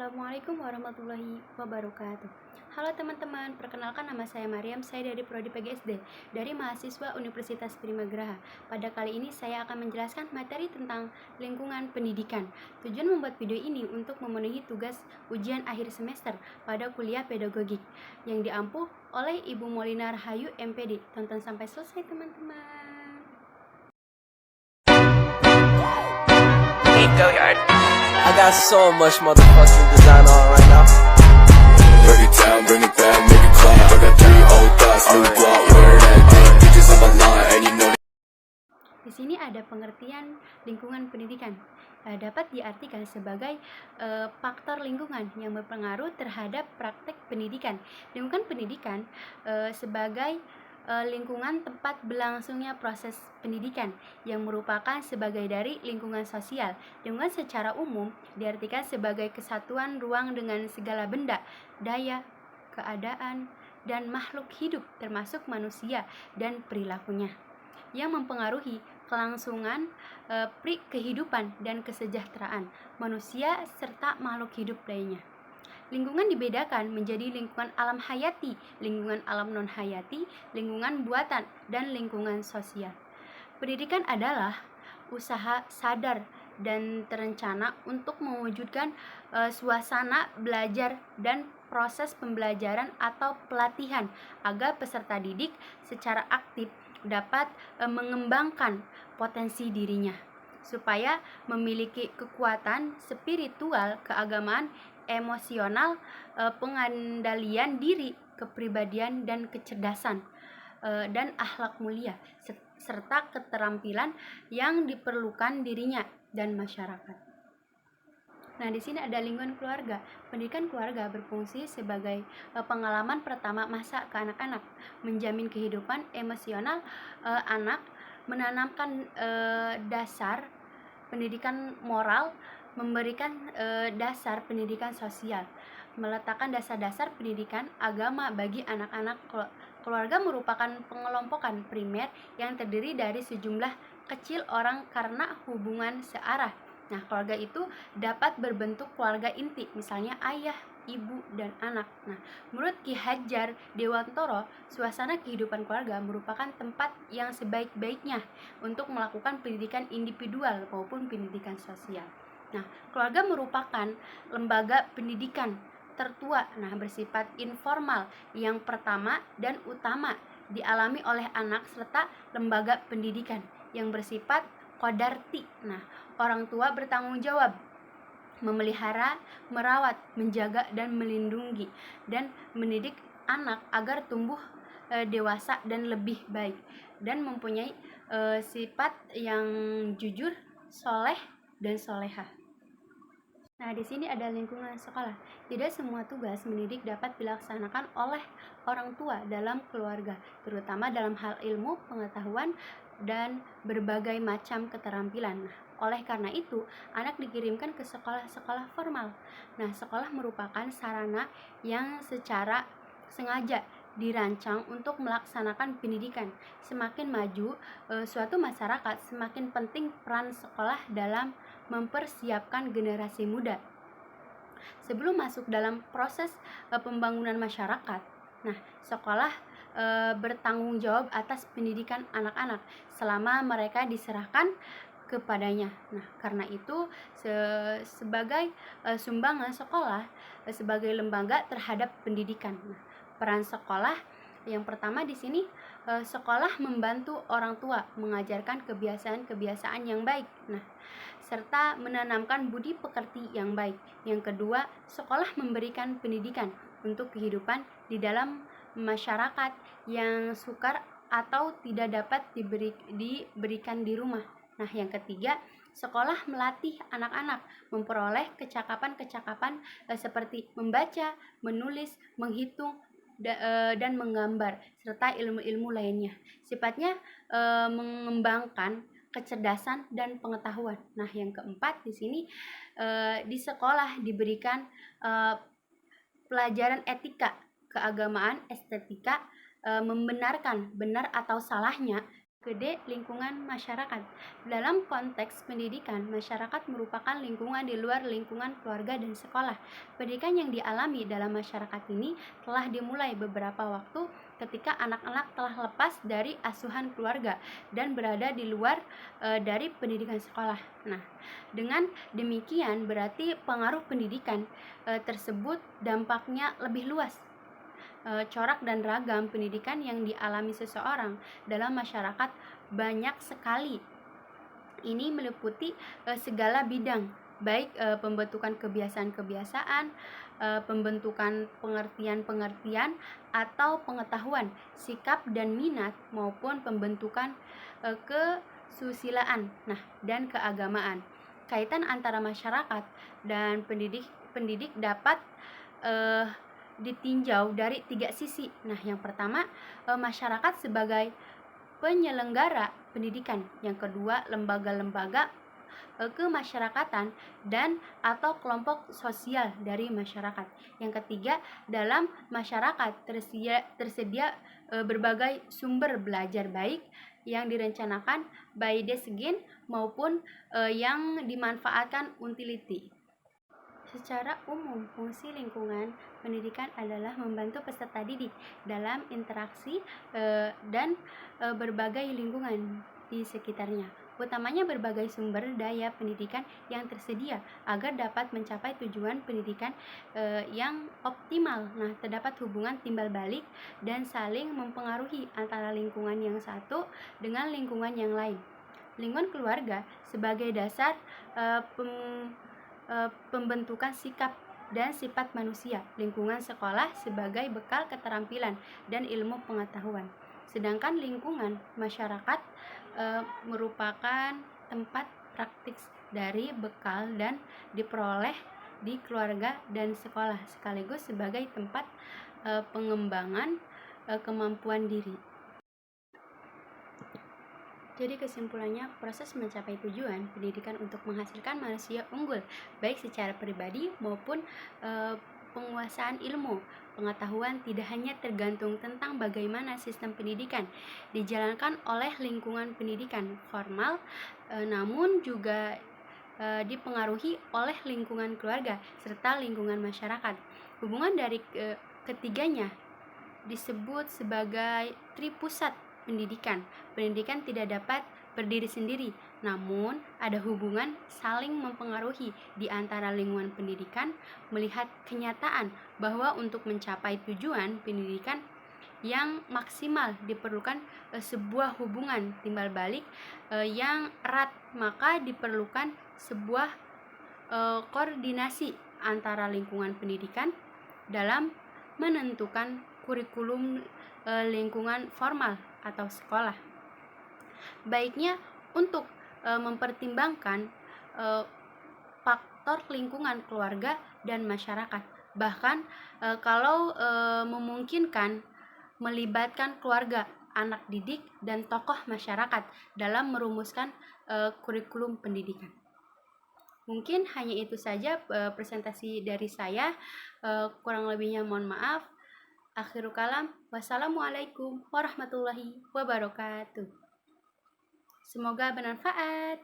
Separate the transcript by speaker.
Speaker 1: Assalamualaikum warahmatullahi wabarakatuh. Halo teman-teman, perkenalkan nama saya Mariam, saya dari Prodi PGSD, dari mahasiswa Universitas Primagraha. Pada kali ini saya akan menjelaskan materi tentang lingkungan pendidikan. Tujuan membuat video ini untuk memenuhi tugas ujian akhir semester pada kuliah pedagogik yang diampu oleh Ibu Molinar Hayu MPD. Tonton sampai selesai teman-teman.
Speaker 2: Go yard. I got so much motherfucking design on right now.
Speaker 3: Break it down, bring it back, make it clap. I got 3 old thoughts, new block, where that thing. Bitches on my line, and you know.
Speaker 1: Di sini ada pengertian lingkungan pendidikan. Dapat diartikan sebagai faktor lingkungan yang berpengaruh terhadap praktek pendidikan. Lingkungan pendidikan sebagai lingkungan tempat berlangsungnya proses pendidikan yang merupakan sebagai dari lingkungan sosial. Lingkungan secara umum diartikan sebagai kesatuan ruang dengan segala benda, daya, keadaan, dan makhluk hidup termasuk manusia dan perilakunya yang mempengaruhi kelangsungan kehidupan dan kesejahteraan manusia serta makhluk hidup lainnya. Lingkungan dibedakan menjadi lingkungan alam hayati, lingkungan alam non-hayati, lingkungan buatan, dan lingkungan sosial. Pendidikan adalah usaha sadar dan terencana untuk mewujudkan suasana belajar dan proses pembelajaran atau pelatihan agar peserta didik secara aktif dapat mengembangkan potensi dirinya supaya memiliki kekuatan spiritual, keagamaan, emosional, pengendalian diri, kepribadian dan kecerdasan dan akhlak mulia serta keterampilan yang diperlukan dirinya dan masyarakat. Nah, di sini ada lingkungan keluarga. Pendidikan keluarga berfungsi sebagai pengalaman pertama masa ke anak-anak, menjamin kehidupan emosional anak, menanamkan dasar pendidikan moral, memberikan dasar pendidikan sosial, meletakkan dasar-dasar pendidikan agama bagi anak-anak. Keluarga merupakan pengelompokan primer yang terdiri dari sejumlah kecil orang karena hubungan searah. Nah, keluarga itu dapat berbentuk keluarga inti, misalnya ayah, ibu, dan anak. Nah, menurut Ki Hajar Dewantoro, suasana kehidupan keluarga merupakan tempat yang sebaik-baiknya untuk melakukan pendidikan individual maupun pendidikan sosial. Nah, keluarga merupakan lembaga pendidikan tertua, bersifat informal yang pertama dan utama dialami oleh anak serta lembaga pendidikan yang bersifat qadarti. Nah, orang tua bertanggung jawab memelihara, merawat, menjaga, dan melindungi dan mendidik anak agar tumbuh dewasa dan lebih baik dan mempunyai sifat yang jujur, soleh, dan solehah. Nah, di sini ada lingkungan sekolah. Tidak semua tugas mendidik dapat dilaksanakan oleh orang tua dalam keluarga, terutama dalam hal ilmu, pengetahuan, dan berbagai macam keterampilan. Nah, oleh karena itu, anak dikirimkan ke sekolah-sekolah formal. Nah, sekolah merupakan sarana yang secara sengaja dirancang untuk melaksanakan pendidikan. Semakin maju suatu masyarakat, semakin penting peran sekolah dalam mempersiapkan generasi muda sebelum masuk dalam proses pembangunan masyarakat. Nah, sekolah bertanggung jawab atas pendidikan anak-anak selama mereka diserahkan kepadanya. Nah, karena itu sebagai sumbangan sekolah sebagai lembaga terhadap pendidikan. Nah, peran sekolah yang pertama di sini, sekolah membantu orang tua mengajarkan kebiasaan-kebiasaan yang baik. Nah, serta menanamkan budi pekerti yang baik. Yang kedua, sekolah memberikan pendidikan untuk kehidupan di dalam masyarakat yang sukar atau tidak dapat diberikan di rumah. Nah, yang ketiga, sekolah melatih anak-anak memperoleh kecakapan-kecakapan seperti membaca, menulis, menghitung, dan menggambar serta ilmu-ilmu lainnya. Sifatnya mengembangkan kecerdasan dan pengetahuan. Nah, yang keempat di sini di sekolah diberikan pelajaran etika, keagamaan, estetika, membenarkan benar atau salahnya Gede, lingkungan masyarakat. Dalam konteks pendidikan, masyarakat merupakan lingkungan di luar lingkungan keluarga dan sekolah. Pendidikan yang dialami dalam masyarakat ini telah dimulai beberapa waktu ketika anak-anak telah lepas dari asuhan keluarga dan berada di luar dari pendidikan sekolah. Nah, dengan demikian berarti pengaruh pendidikan tersebut dampaknya lebih luas. Corak dan ragam pendidikan yang dialami seseorang dalam masyarakat banyak sekali. Ini meliputi segala bidang, baik pembentukan kebiasaan-kebiasaan, pembentukan pengertian-pengertian atau pengetahuan, sikap dan minat, maupun pembentukan kesusilaan, dan keagamaan. Kaitan antara masyarakat dan pendidik dapat ditinjau dari 3 sisi. Nah, yang pertama, masyarakat sebagai penyelenggara pendidikan. Yang kedua, lembaga-lembaga kemasyarakatan dan atau kelompok sosial dari masyarakat. Yang ketiga, dalam masyarakat tersedia berbagai sumber belajar baik yang direncanakan by design maupun yang dimanfaatkan utility. Secara umum, fungsi lingkungan pendidikan adalah membantu peserta didik dalam interaksi dan berbagai lingkungan di sekitarnya, utamanya berbagai sumber daya pendidikan yang tersedia agar dapat mencapai tujuan pendidikan yang optimal. Nah, terdapat hubungan timbal balik dan saling mempengaruhi antara lingkungan yang satu dengan lingkungan yang lain. Lingkungan keluarga sebagai dasar pembentukan sikap dan sifat manusia, lingkungan sekolah sebagai bekal keterampilan dan ilmu pengetahuan. Sedangkan lingkungan masyarakat merupakan tempat praktik dari bekal dan diperoleh di keluarga dan sekolah, sekaligus sebagai tempat pengembangan kemampuan diri. Jadi kesimpulannya, proses mencapai tujuan pendidikan untuk menghasilkan manusia unggul, baik secara pribadi maupun penguasaan ilmu pengetahuan tidak hanya tergantung tentang bagaimana sistem pendidikan dijalankan oleh lingkungan pendidikan formal, namun juga dipengaruhi oleh lingkungan keluarga serta lingkungan masyarakat. Hubungan dari ketiganya disebut sebagai tripusat pendidikan. Pendidikan tidak dapat berdiri sendiri, namun ada hubungan saling mempengaruhi di antara lingkungan pendidikan. Melihat kenyataan bahwa untuk mencapai tujuan pendidikan yang maksimal diperlukan sebuah hubungan timbal balik yang erat, maka diperlukan sebuah koordinasi antara lingkungan pendidikan dalam menentukan kurikulum lingkungan formal atau sekolah. Baiknya untuk mempertimbangkan faktor lingkungan keluarga dan masyarakat. Bahkan kalau memungkinkan, melibatkan keluarga, anak didik, dan tokoh masyarakat dalam merumuskan kurikulum pendidikan. Mungkin hanya itu saja presentasi dari saya. Kurang lebihnya mohon maaf. Akhirul kalam, wassalamualaikum warahmatullahi wabarakatuh. Semoga bermanfaat.